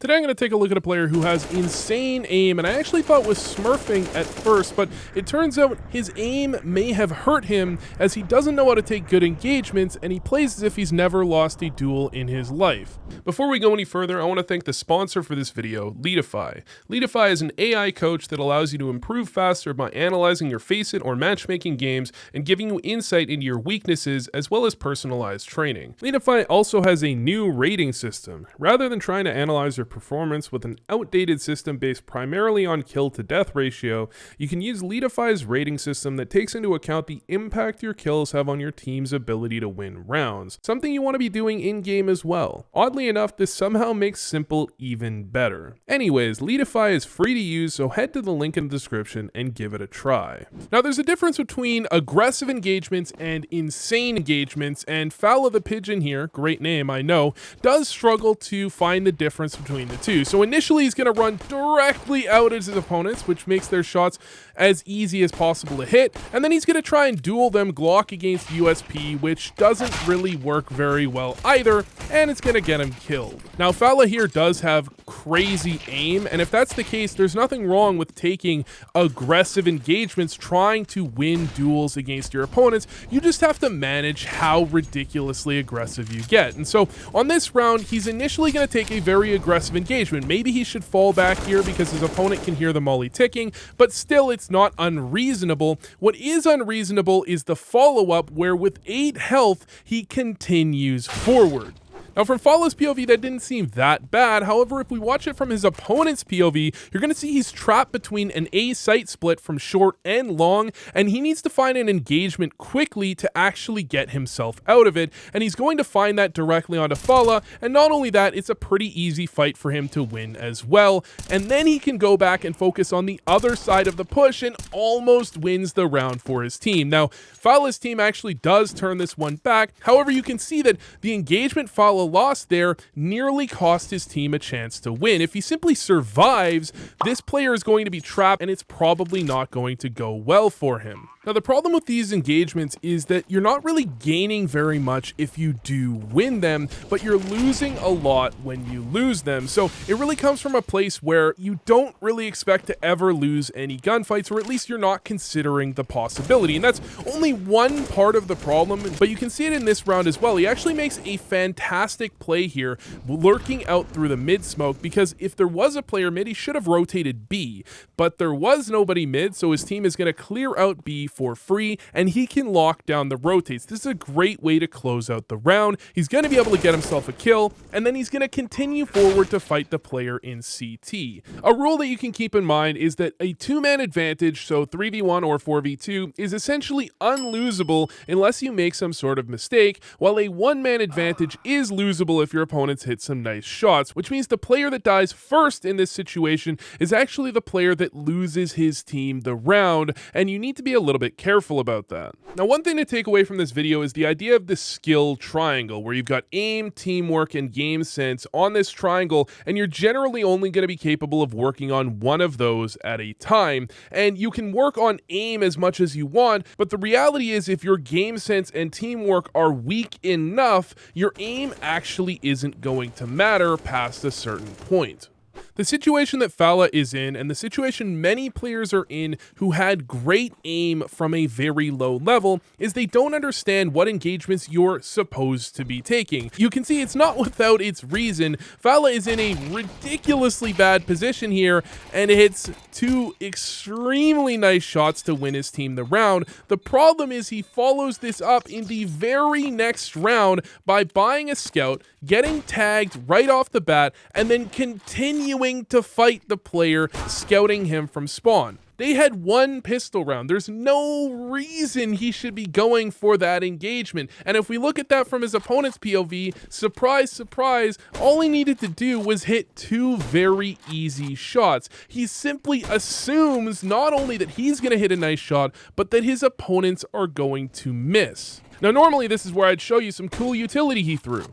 Today I'm going to take a look at a player who has insane aim, and I actually thought was smurfing at first, but it turns out his aim may have hurt him as he doesn't know how to take good engagements, and he plays as if he's never lost a duel in his life. Before we go any further, I want to thank the sponsor for this video, Leadify. Leadify is an AI coach that allows you to improve faster by analyzing your Faceit or matchmaking games and giving you insight into your weaknesses as well as personalized training. Leadify also has a new rating system. Rather than trying to analyze your performance with an outdated system based primarily on kill to death ratio, you can use Leadify's rating system that takes into account the impact your kills have on your team's ability to win rounds, something you want to be doing in-game as well. Oddly enough, this somehow makes simple even better. Anyways, Leadify is free to use, so head to the link in the description and give it a try. Now there's a difference between aggressive engagements and insane engagements, and Fala the Pigeon here, great name I know, does struggle to find the difference between the two. So initially he's going to run directly out at his opponents, which makes their shots as easy as possible to hit, and then he's going to try and duel them Glock against USP, which doesn't really work very well either, and it's going to get him killed. Now Fala here does have crazy aim, and if that's the case, there's nothing wrong with taking aggressive engagements trying to win duels against your opponents. You just have to manage how ridiculously aggressive you get. And so on this round, he's initially going to take a very aggressive engagement. Maybe he should fall back here because his opponent can hear the molly ticking, but still it's not unreasonable. What is unreasonable is the follow-up where with 8 health, he continues forward. Now from Fala's POV, that didn't seem that bad. However, if we watch it from his opponent's POV, you're going to see he's trapped between an A site split from short and long, and he needs to find an engagement quickly to actually get himself out of it, and he's going to find that directly onto Fala, and not only that, it's a pretty easy fight for him to win as well, and then he can go back and focus on the other side of the push and almost wins the round for his team. Now, Fala's team actually does turn this one back. However, you can see that the engagement Fala lost there nearly cost his team a chance to win. If he simply survives, this player is going to be trapped and it's probably not going to go well for him. Now the problem with these engagements is that you're not really gaining very much if you do win them, but you're losing a lot when you lose them. So it really comes from a place where you don't really expect to ever lose any gunfights, or at least you're not considering the possibility. And that's only one part of the problem, but you can see it in this round as well. He actually makes a fantastic play here, lurking out through the mid smoke, because if there was a player mid, he should have rotated B, but there was nobody mid, so his team is going to clear out B for free, and he can lock down the rotates. This is a great way to close out the round. He's going to be able to get himself a kill, and then he's going to continue forward to fight the player in CT. A rule that you can keep in mind is that a 2-man advantage, so 3v1 or 4v2, is essentially unlosable unless you make some sort of mistake, while a 1-man advantage is losable if your opponents hit some nice shots, which means the player that dies first in this situation is actually the player that loses his team the round, and you need to be a little bit careful about that. Now, one thing to take away from this video is the idea of the skill triangle, where you've got aim, teamwork, and game sense on this triangle, and you're generally only going to be capable of working on one of those at a time. And you can work on aim as much as you want, but the reality is if your game sense and teamwork are weak enough, your aim actually isn't going to matter past a certain point. The situation that Fala is in, and the situation many players are in who had great aim from a very low level, is they don't understand what engagements you're supposed to be taking. You can see it's not without its reason. Fala is in a ridiculously bad position here and hits 2 extremely nice shots to win his team the round. The problem is he follows this up in the very next round by buying a scout, getting tagged right off the bat, and then continuing to fight the player scouting him from spawn. They had 1 pistol round. There's no reason he should be going for that engagement. And if we look at that from his opponent's POV, surprise, surprise, all he needed to do was hit 2 very easy shots. He simply assumes not only that he's going to hit a nice shot, but that his opponents are going to miss. Now, normally this is where I'd show you some cool utility he threw.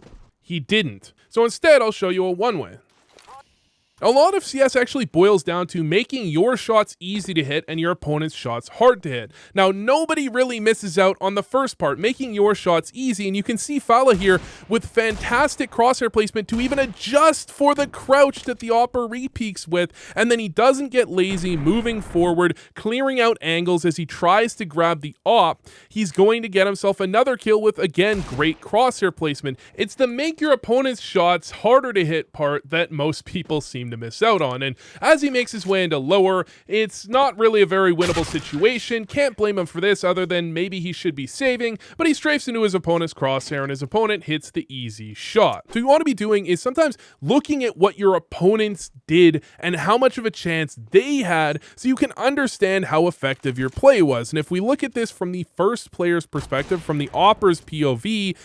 He didn't. So instead, I'll show you a one-way. A lot of CS actually boils down to making your shots easy to hit and your opponent's shots hard to hit. Now, nobody really misses out on the first part, making your shots easy, and you can see Fala here with fantastic crosshair placement to even adjust for the crouch that the Opper repeaks with, and then he doesn't get lazy moving forward, clearing out angles as he tries to grab the Op. He's going to get himself another kill with, again, great crosshair placement. It's the make your opponent's shots harder to hit part that most people seem to miss out on, and as he makes his way into lower, it's not really a very winnable situation. Can't blame him for this other than maybe he should be saving, but he strafes into his opponent's crosshair and his opponent hits the easy shot. So what you want to be doing is sometimes looking at what your opponents did and how much of a chance they had so you can understand how effective your play was. And if we look at this from the first player's perspective, from the Opper's POV,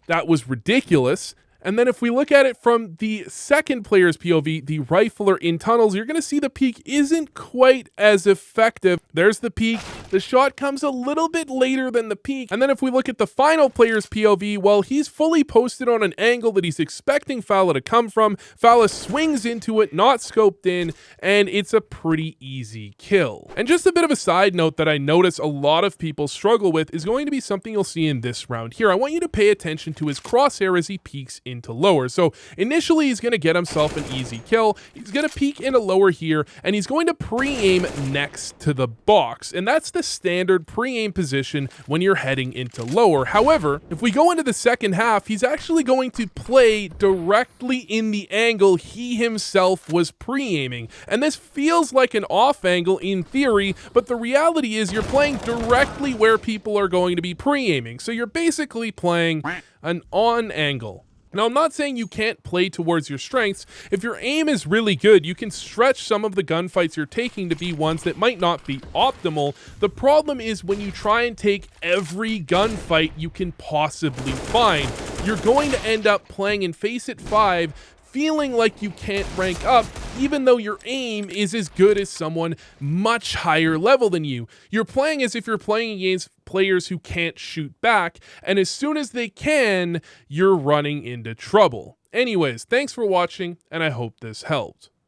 that was ridiculous. And then if we look at it from the second player's POV, the rifler in tunnels, you're going to see the peek isn't quite as effective. There's the peek. The shot comes a little bit later than the peek. And then if we look at the final player's POV, well, he's fully posted on an angle that he's expecting Fala to come from. Fala swings into it, not scoped in, and it's a pretty easy kill. And just a bit of a side note that I notice a lot of people struggle with is going to be something you'll see in this round here. I want you to pay attention to his crosshair as he peeks into lower. So initially he's going to get himself an easy kill. He's going to peek into lower here, and he's going to pre-aim next to the box. And that's the standard pre-aim position when you're heading into lower. However, if we go into the second half, he's actually going to play directly in the angle he himself was pre-aiming. And this feels like an off angle in theory, but the reality is you're playing directly where people are going to be pre-aiming. So you're basically playing an on angle. Now, I'm not saying you can't play towards your strengths. If your aim is really good, you can stretch some of the gunfights you're taking to be ones that might not be optimal. The problem is when you try and take every gunfight you can possibly find, you're going to end up playing in Faceit 5 feeling like you can't rank up, even though your aim is as good as someone much higher level than you. You're playing as if you're playing against players who can't shoot back, and as soon as they can, you're running into trouble. Anyways, thanks for watching, and I hope this helped.